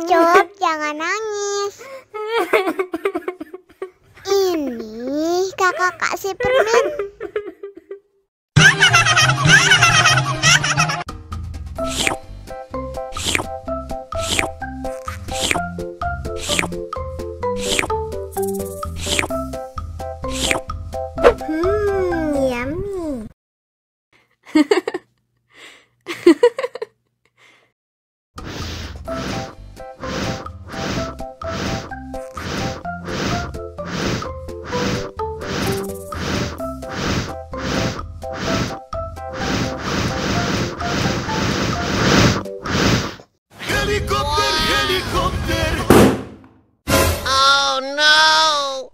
Ucup, jangan nangis. Ini kakak kasih permen. Yummy. Helikopter, helikopter. Oh no.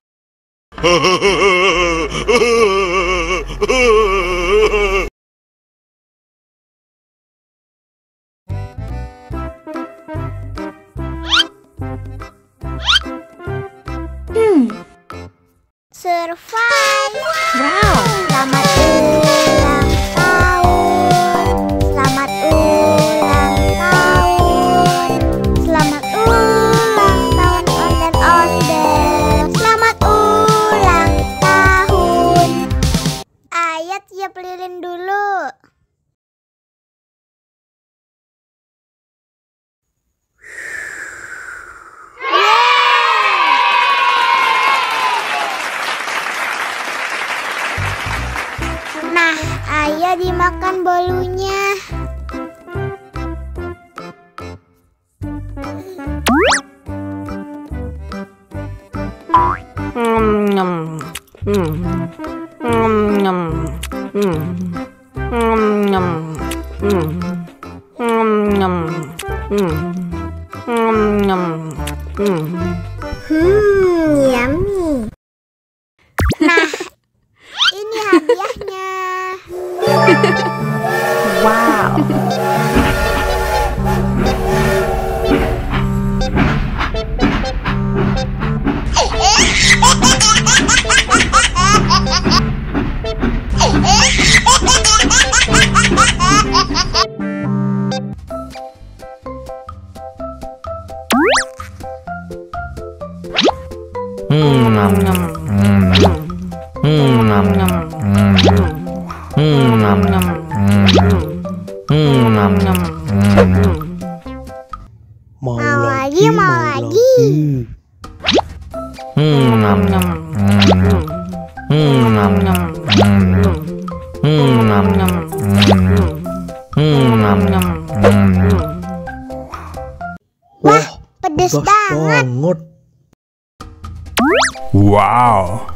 Survive. Wow. Selamat ulang tahun. Selamat ulang tahun. Selamat ulang tahun ondel-ondel. Selamat ulang tahun. Ayo tiup lilin dulu. Nah, ayo dimakan bolunya. Yummy. Nah, ini hadiahnya. Wow. Mau lagi, mau lagi. Wah, pedes banget. Wow.